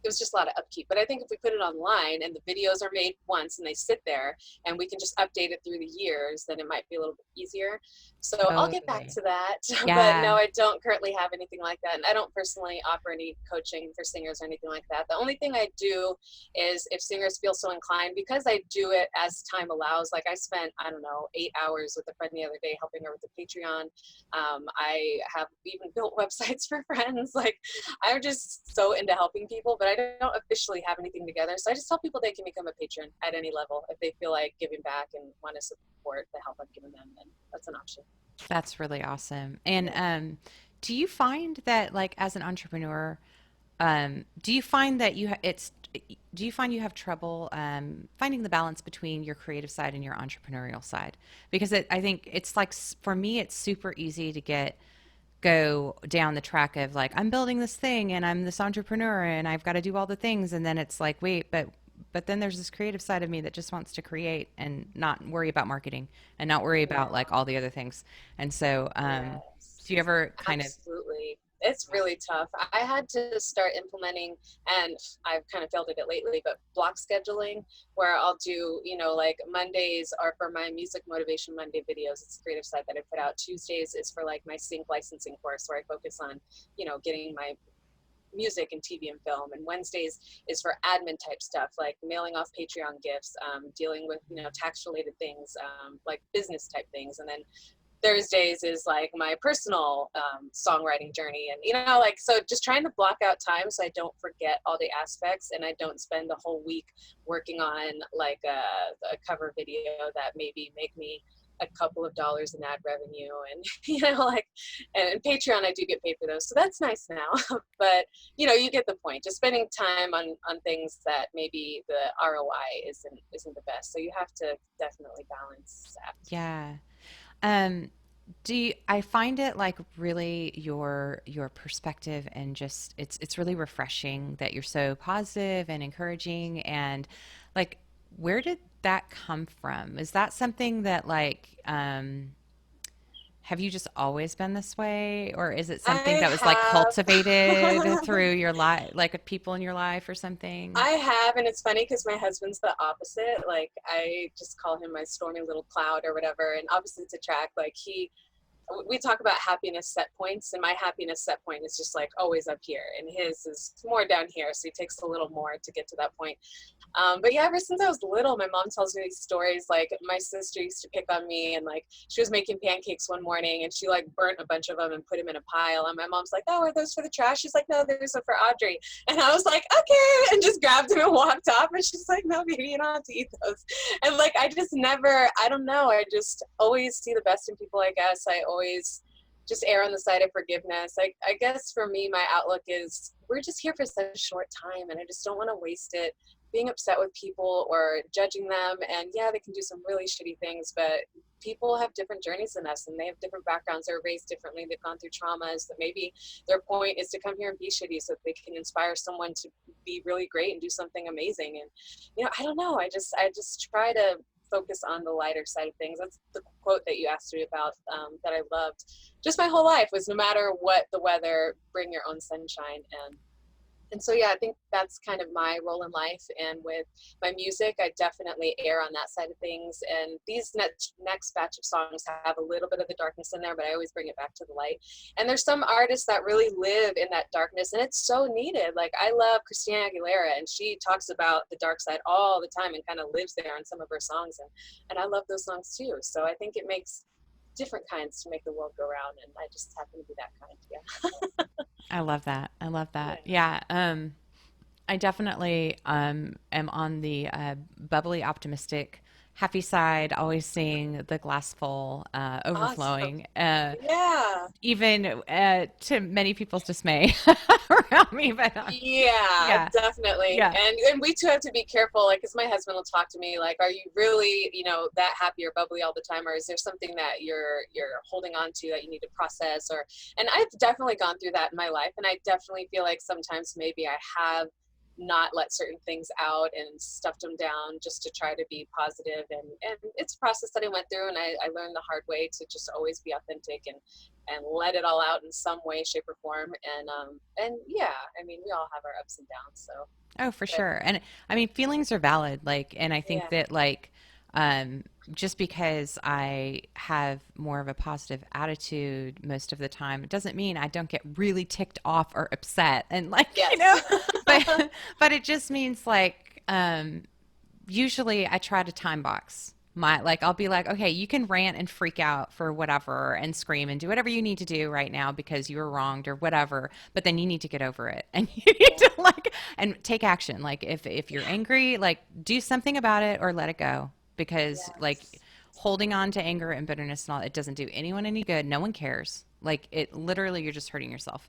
it was just a lot of upkeep. But I think if we put it online and the videos are made once and they sit there and we can just update it through the years, then it might be a little bit easier. So I'll get back Totally. to that. But no, Yeah. I don't currently have anything like that. And I don't personally offer any coaching for singers or anything like that. The only thing I do is if singers feel so inclined, because I do it as time allows, like I spent, I don't know, 8 hours with a friend the other day helping her with the Patreon. I have even built websites for friends. Like I'm just so into helping people, but I don't officially have anything together. So I just tell people they can become a patron at any level if they feel like giving back and want to support the help I've given them. Then that's an option. That's really awesome. And Yeah. do you find that, like, as an entrepreneur, do you find that do you find you have trouble finding the balance between your creative side and your entrepreneurial side? Because I think it's like for me, it's super easy to go down the track of like I'm building this thing and I'm this entrepreneur and I've got to do all the things, and then it's like wait, but then there's this creative side of me that just wants to create and not worry about marketing and not worry Yeah. about like all the other things. And so, Yes. do you ever kind of Absolutely. It's really tough. I had to start implementing, and I've kind of failed at it lately, but block scheduling, where I'll do, like Mondays are for my Music Motivation Monday videos. It's a creative site that I put out. Tuesdays is for like my sync licensing course where I focus on, getting my music and TV and film. And Wednesdays is for admin type stuff like mailing off Patreon gifts, dealing with, tax related things, like business type things. And then Thursdays is like my personal songwriting journey. And, like, so just trying to block out time so I don't forget all the aspects and I don't spend the whole week working on like a cover video that maybe make me a couple of dollars in ad revenue. And, like, and Patreon, I do get paid for those. So that's nice now. But, you get the point. Just spending time on things that maybe the ROI isn't the best. So you have to definitely balance that. Yeah. Um, I find it like really your perspective and just it's really refreshing that you're so positive and encouraging and like where did that come from? Is that something that like have you just always been this way or is it something I that was like cultivated have. through your life like with people in your life or something? I have, and it's funny because my husband's the opposite. Like, I just call him my stormy little cloud or whatever, and opposites attract. Like, we talk about happiness set points, and my happiness set point is just like always up here, and his is more down here, so he takes a little more to get to that point. But yeah, ever since I was little, my mom tells me these stories. Like, my sister used to pick on me, and like she was making pancakes one morning, and she like burnt a bunch of them and put them in a pile. And my mom's like, "Oh, are those for the trash?" She's like, "No, those are for Audrey." And I was like, "Okay," and just grabbed them and walked off. And she's like, "No, baby, you don't have to eat those." And like, I just never, I don't know. I just always see the best in people. I guess I always just err on the side of forgiveness. I guess for me, my outlook is we're just here for such a short time, and I just don't want to waste it being upset with people or judging them. And yeah, they can do some really shitty things, but people have different journeys than us and they have different backgrounds. They're raised differently. They've gone through traumas that maybe their point is to come here and be shitty so that they can inspire someone to be really great and do something amazing. And, I don't know. I just try to focus on the lighter side of things. That's the quote that you asked me about, that I loved just my whole life was no matter what the weather, bring your own sunshine. And so, yeah, I think that's kind of my role in life. And with my music, I definitely err on that side of things. And these next batch of songs have a little bit of the darkness in there, but I always bring it back to the light. And there's some artists that really live in that darkness, and it's so needed. Like, I love Christina Aguilera, and she talks about the dark side all the time and kind of lives there in some of her songs. And I love those songs too. So I think it makes different kinds to make the world go round. And I just happen to be that kind. Yeah. I love that. I love Yeah. that. Yeah. I definitely am on the bubbly, optimistic, happy side, always seeing the glass full, Awesome. overflowing, Yeah. even to many people's dismay around me. But Yeah, yeah, definitely. yeah. And we too have to be careful, like, because my husband will talk to me like, "Are you really, that happy or bubbly all the time, or is there something that you're holding on to that you need to process?" Or, and I've definitely gone through that in my life, and I definitely feel like sometimes maybe I have not let certain things out and stuffed them down just to try to be positive. And it's a process that I went through, and I learned the hard way to just always be authentic and let it all out in some way, shape, or form. And yeah, I mean, we all have our ups and downs. So, Oh, for but sure. And I mean, feelings are valid. Like, and I think yeah, that like, um, just because I have more of a positive attitude most of the time, it doesn't mean I don't get really ticked off or upset. And like, yes, but but it just means like, usually I try to time box my like I'll be like, okay, you can rant and freak out for whatever and scream and do whatever you need to do right now because you were wronged or whatever, but then you need to get over it and you need yeah, to like and take action. Like if you're yeah, angry, like do something about it or let it go because like yes, holding on to anger and bitterness and all it doesn't do anyone any good. No one cares. Like it literally you're just hurting yourself.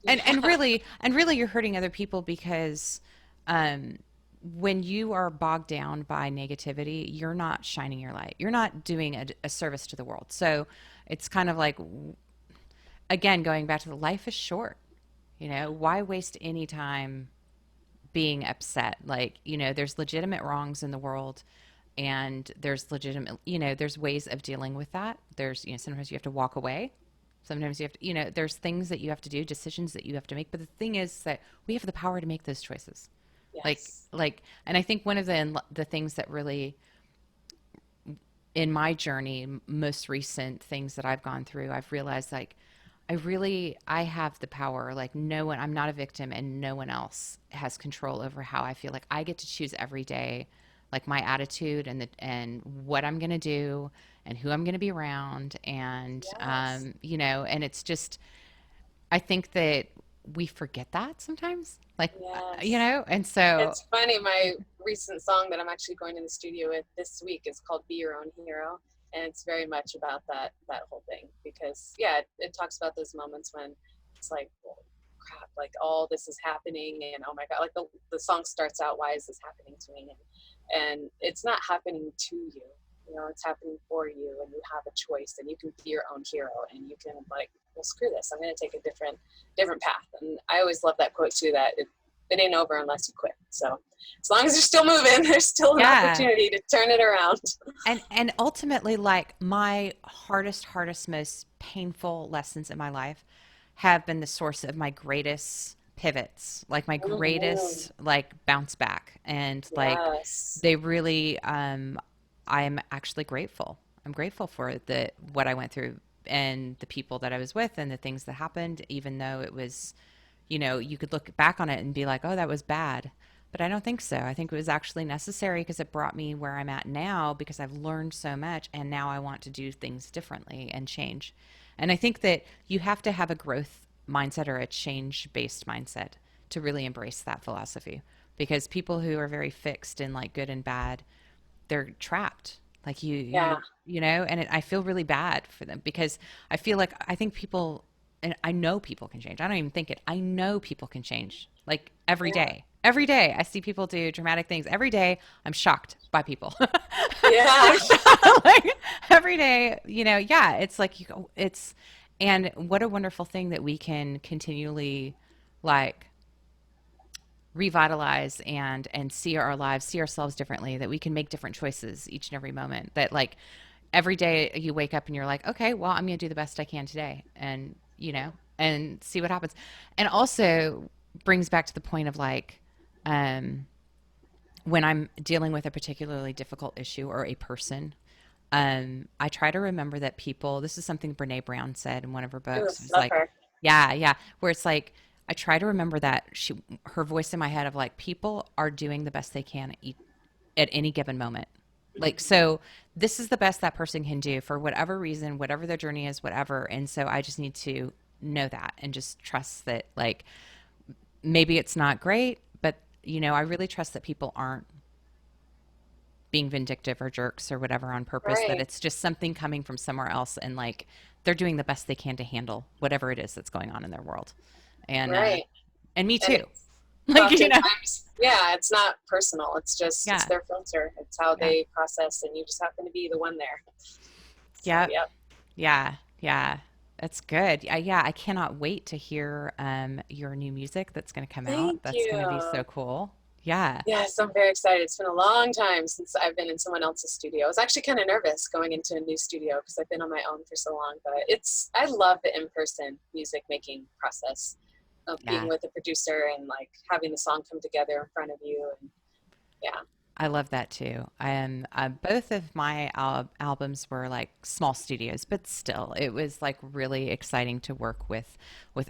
And yeah, really you're hurting other people because um when you are bogged down by negativity, you're not shining your light. You're not doing a service to the world. So it's kind of like, again, going back to the life is short. Why waste any time being upset? Like, there's legitimate wrongs in the world and there's legitimate, there's ways of dealing with that. Sometimes you have to walk away Sometimes you have to, there's things that you have to do, decisions that you have to make. But the thing is that we have the power to make those choices. Yes. And I think one of the things that really in my journey, most recent things that I've gone through, I've realized like I have the power. Like no one, I'm not a victim, and no one else has control over how I feel. Like I get to choose every day, like my attitude and what I'm gonna do and who I'm gonna be around, and Yes. and it's just I think that we forget that sometimes, like Yes. and so It's funny, my recent song that I'm actually going in the studio with this week is called Be Your Own Hero. And it's very much about that whole thing because yeah, it talks about those moments when it's like, well, crap, like all this is happening and oh my god, like the song starts out, why is this happening to me? And it's not happening to you. You know, it's happening for you and you have a choice and you can be your own hero and you can like, well screw this, I'm gonna take a different path. And I always love that quote too, that it ain't over unless you quit. So as long as you're still moving, there's still an yeah. opportunity to turn it around. And ultimately, like my hardest, most painful lessons in my life have been the source of my greatest pivots, like my Mm-hmm. greatest like bounce back. And like Yes. they really I'm actually grateful. I'm grateful for the what I went through and the people that I was with and the things that happened, even though it was, you could look back on it and be like, oh, that was bad. But I don't think so. I think it was actually necessary because it brought me where I'm at now because I've learned so much and now I want to do things differently and change. And I think that you have to have a growth mindset or a change based mindset to really embrace that philosophy because people who are very fixed in like good and bad, they're trapped. Like Yeah. and I feel really bad for them because I think people, and I know people can change. I don't even think it. I know people can change. Like every Yeah. day. Every day I see people do dramatic things. Every day I'm shocked by people. Yeah. I'm shocked. Like every day, yeah, it's like and what a wonderful thing that we can continually like revitalize and see our lives, see ourselves differently, that we can make different choices each and every moment. That like every day you wake up and you're like, okay, well, I'm going to do the best I can today and, and see what happens. And also brings back to the point of like, um, when I'm dealing with a particularly difficult issue or a person, I try to remember that people, this is something Brene Brown said in one of her Ooh, books. It was love like, her. yeah, yeah, where it's like, I try to remember that her voice in my head of like, people are doing the best they can at any given moment. Like, so this is the best that person can do for whatever reason, whatever their journey is, whatever. And so I just need to know that and just trust that, like, maybe it's not great, but, I really trust that people aren't being vindictive or jerks or whatever on purpose, that Right. it's just something coming from somewhere else and like they're doing the best they can to handle whatever it is that's going on in their world. Right. And me And too. Like, oftentimes, yeah, it's not personal. It's yeah, their filter. It's how yeah, they process, and you just happen to be the one there. So, yeah, yep. yeah, yeah. That's good. Yeah, I cannot wait to hear your new music that's going to come out. Thank That's going to be you. so cool. Yeah. Yes, I'm very excited. It's been a long time since I've been in someone else's studio. I was actually kind of nervous going into a new studio because I've been on my own for so long, but I love the in-person music making process of being Yeah. with a producer and like having the song come together in front of you. And yeah, I love that too. And both of my albums were like small studios, but still, it was like really exciting to work with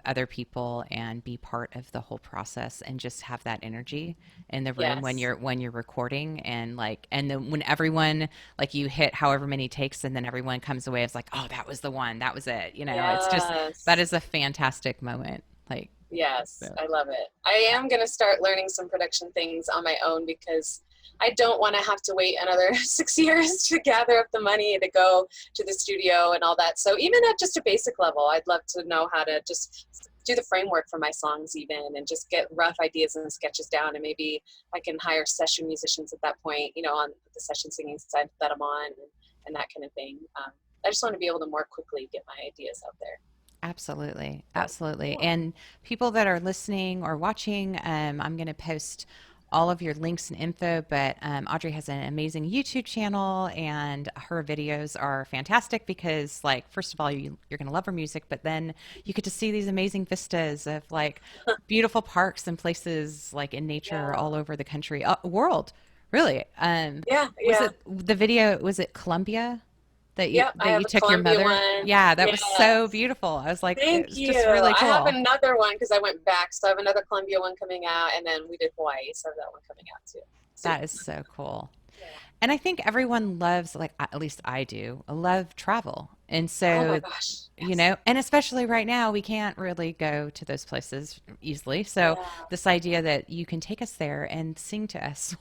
other people and be part of the whole process and just have that energy in the room when yes, you're recording and like and then when everyone like you hit however many takes and then everyone comes away it's like oh that was the one that was it. It's just that yes. is a fantastic moment. Like Yes, so. I love it. I am going to start learning some production things on my own because I don't want to have to wait another 6 years to gather up the money to go to the studio and all that. So even at just a basic level, I'd love to know how to just do the framework for my songs even and just get rough ideas and sketches down. And maybe I can hire session musicians at that point, on the session singing side that I'm on and that kind of thing. I just want to be able to more quickly get my ideas out there. Absolutely. But Absolutely. yeah. And people that are listening or watching, I'm going to post all of your links and info, but Audrey has an amazing YouTube channel, and her videos are fantastic because, like, first of all, you're going to love her music, but then you get to see these amazing vistas of like beautiful parks and places like in nature Yeah. all over the country, world, really. Yeah, Was yeah. it the video? Was it Columbia Yep, I that you have a took your Columbia mother? one. Yeah, that was so Yes. beautiful. I was like, it Thank was you. just really I have cool. another one because I went back. So I have another Columbia one coming out, and then we did Hawaii, so I have that one coming out too soon. That is so cool. Yeah. And I think everyone loves, like, at least I do, I love travel. And Oh my so, gosh. you Yes. know, and especially right now, we can't really go to those places easily. So, Yeah. this idea that you can take us there and sing to us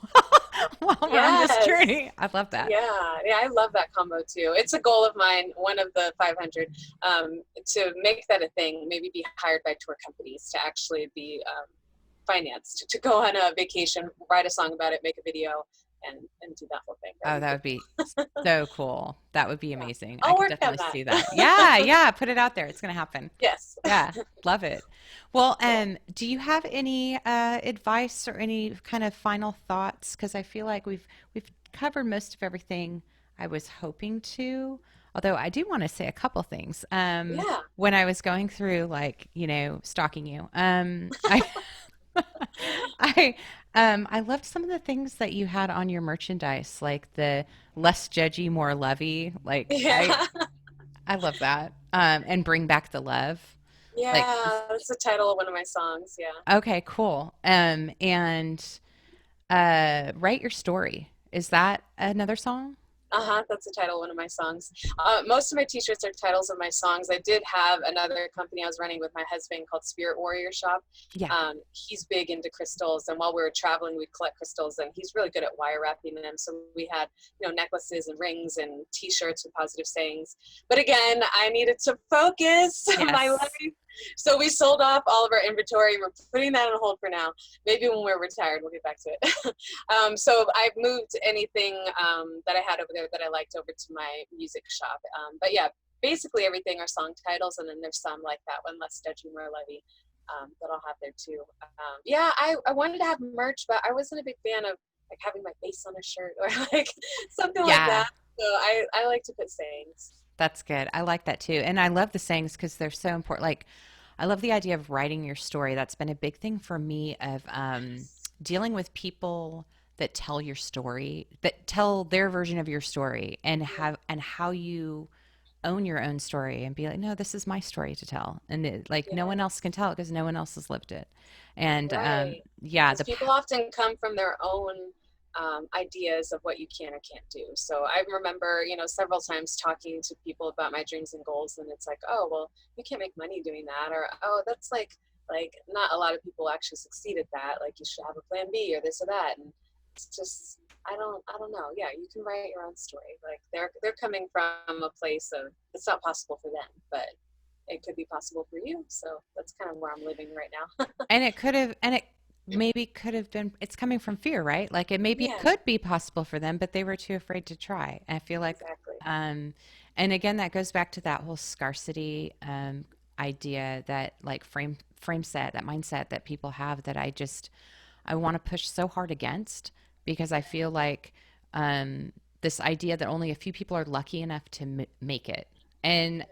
while we're on this Yes. journey, I love that. Yeah, yeah, I love that combo too. It's a goal of mine, one of the 500, to make that a thing. Maybe be hired by tour companies to actually be financed to go on a vacation, write a song about it, make a video, and do that whole thing. That'd Oh, be that would pretty be cool. so cool. That would be Yeah, amazing. I I'll could work on definitely that. see that. Yeah, yeah, put it out there. It's going to happen. Yes. Yeah, love it. Well, Yeah. do you have any advice or any kind of final thoughts? Because I feel like we've covered most of everything I was hoping to. Although I do want to say a couple things. Yeah. When I was going through, like, stalking you, I I I loved some of the things that you had on your merchandise, like the less judgy, more lovey. Like Yeah. I love that. And bring back the love. Like, Yeah. That's the title of one of my songs. Yeah. okay, cool. And write your story. Is that another song? Uh-huh, that's the title of one of my songs. Most of my t-shirts are titles of my songs. I did have another company I was running with my husband called Spirit Warrior Shop. Yeah. He's big into crystals, and while we were traveling, we'd collect crystals, and he's really good at wire wrapping them. So we had, necklaces and rings and t-shirts with positive sayings. But again, I needed to focus my Yes. life. So we sold off all of our inventory. We're putting that on hold for now. Maybe when we're retired, we'll get back to it. So I've moved anything that I had over there that I liked over to my music shop. But yeah, basically everything are song titles, and then there's some like that one, Less Judgy More Levy, that I'll have there too. Yeah, I wanted to have merch, but I wasn't a big fan of like having my face on a shirt or like something like Yeah. that. So I like to put sayings. That's good. I like that too. And I love the sayings because they're so important. Like, I love the idea of writing your story. That's been a big thing for me of Yes. dealing with people that tell your story, that tell their version of your story, and Yeah. have and how you own your own story and be like, no, this is my story to tell, and like no one else Yes. can tell it because no one else has lived it. And Right. yeah, Because people often come from their own ideas of what you can or can't do. So I remember, several times talking to people about my dreams and goals, and it's like, oh, well, you can't make money doing that, or oh, that's like not a lot of people actually succeed at that. Like you should have a plan B or this or that, and it's just I don't know. Yeah, you can write your own story. Like they're coming from a place of it's not possible for them, but it could be possible for you. So that's kind of where I'm living right now. and it could have, and it maybe could have been, it's coming from fear, right? Like it Yeah, could be possible for them, but they were too afraid to try. And I feel like, exactly. um, and again, that goes back to that whole scarcity, idea, that like frame set, that mindset that people have, that I want to push so hard against, because I feel like, this idea that only a few people are lucky enough to make it. And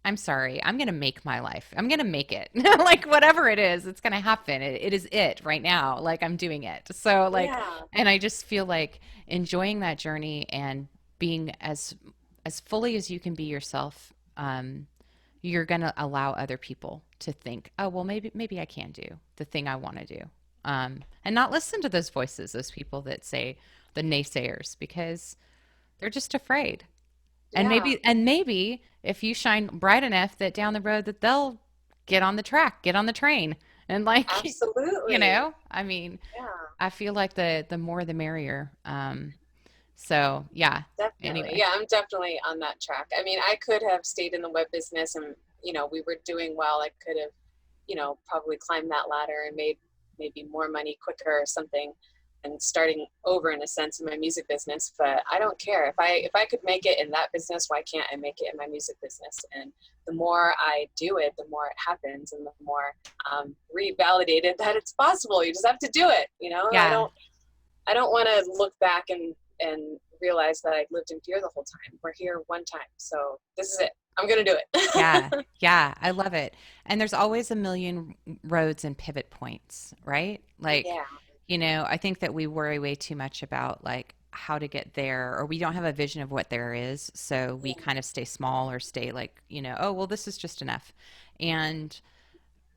I'm sorry, I'm going to make my life. I'm going to make it. Like, whatever it is, it's going to happen. It is it right now. Like, I'm doing it. So, like, Yeah, and I just feel like enjoying that journey and being as fully as you can be yourself. You're going to allow other people to think, oh, well, maybe I can do the thing I want to do. And not listen to those voices, those people that say, the naysayers, because they're just afraid. yeah, And maybe if you shine bright enough, that down the road that they'll get on the track, get on the train, and like, absolutely. I mean, Yeah, I feel like the more the merrier. So yeah. definitely. Anyway, Yeah, I'm definitely on that track. I mean, I could have stayed in the web business and, we were doing well. I could have, probably climbed that ladder and made maybe more money quicker or something and starting over in a sense in my music business. But I don't care. If I could make it in that business, why can't I make it in my music business? And the more I do it, the more it happens and the more revalidated that it's possible. You just have to do it. I yeah, don't I don't want to look back and realize that I lived in fear the whole time. We're here one time, so this is it. I'm gonna do Yeah, it. yeah, I love it. And there's always a million roads and pivot points, right? Like, Yeah, I think that we worry way too much about like how to get there, or we don't have a vision of what there is. So we yeah, kind of stay small or stay like, oh, well, this is just enough. And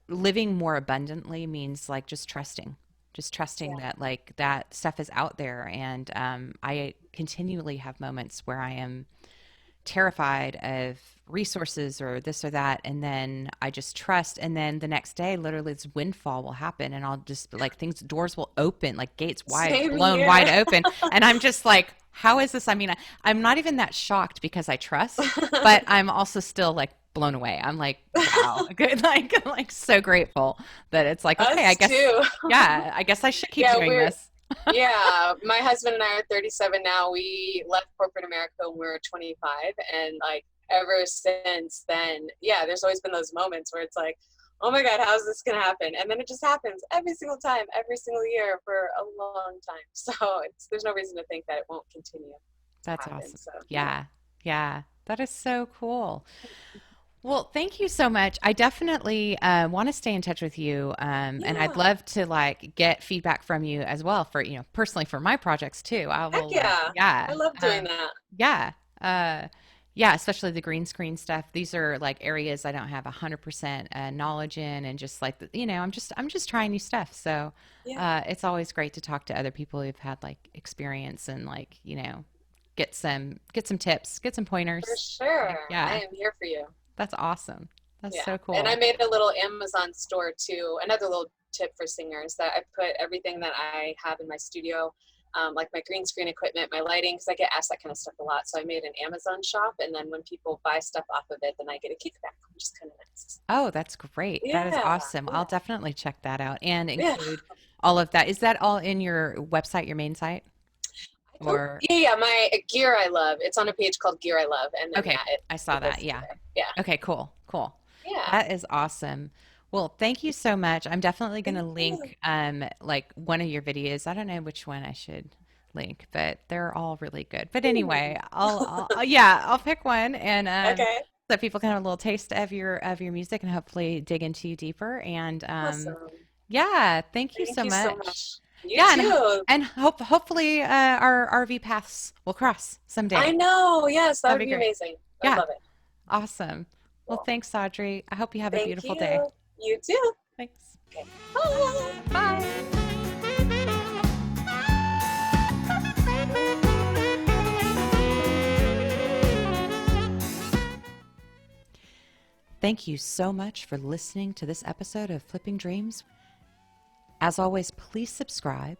living more abundantly means like just trusting yeah. that like that stuff is out there. And I continually have moments where I am terrified of resources or this or that, and then I just trust, and then the next day literally this windfall will happen, and I'll just like things, doors will open, like gates wide Same blown here. wide open, and I'm just like, how is this? I mean, I'm not even that shocked because I trust, but I'm also still like blown away. I'm like, wow, good. Like I'm like so grateful that it's like, okay, I Us guess, too. yeah, I guess I should keep Yeah, doing this. yeah, my husband and I are 37 now. We left corporate America when we were 25. And like ever since then, yeah, there's always been those moments where it's like, oh my God, how's this going to happen? And then it just happens every single time, every single year for a long time. So there's no reason to think that it won't continue to That's happen. awesome. So yeah. Yeah, yeah, that is so cool. Well, thank you so much. I definitely want to stay in touch with you, and I'd Yeah. love to like get feedback from you as well for personally for my projects too. I Heck will, yeah. I yeah, love doing that. yeah, uh, yeah, especially the green screen stuff. These are like areas I don't have 100% knowledge in, and just like I'm just trying new stuff. So Yeah, it's always great to talk to other people who've had like experience and like get some tips, get some for pointers. sure. Like, I yeah. am here for you. That's awesome. That's Yeah. so And I cool. made a little Amazon store too. Another little tip for singers that I put everything that I have in my studio, like my green screen equipment, my lighting, because I get asked that kind of stuff a lot. So I made an Amazon shop. And then when people buy stuff off of it, then I get a kickback, which is kind of nice. Oh, that's great. That is Yeah. awesome. I'll definitely check that out and Yeah. include all of that. Is that all in your website, your main site? I don't, Or yeah, my gear I love. It's on a page called Gear I Love. And then, okay, yeah, I saw it goes that. through Yeah. there. Yeah. Okay, cool. Cool. Yeah. That is awesome. Well, thank you so much. I'm definitely going to Thank you. link like one of your videos. I don't know which one I should link, but they're all really good. But Ooh. anyway, yeah, I'll pick one and Okay. so people can have a little taste of your music and hopefully dig into you deeper. And Awesome. yeah, thank you Thank so you so much. much. You Yeah, too. and hopefully our RV paths will cross I someday. know. Yes, that That'd would be be great. amazing. I would Yeah, love it. awesome. Well, Cool. thanks, Audrey. I hope you have a Thank beautiful day. you. You too. Thanks. Okay. Bye. Bye. Thank you so much for listening to this episode of Flipping Dreams. As always, please subscribe.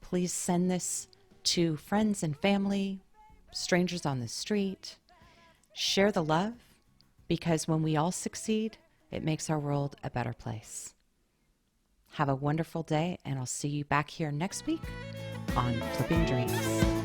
Please send this to friends and family, strangers on the street. Share the love because when we all succeed, it makes our world a better place. Have a wonderful day, and I'll see you back here next week on Flipping Dreams.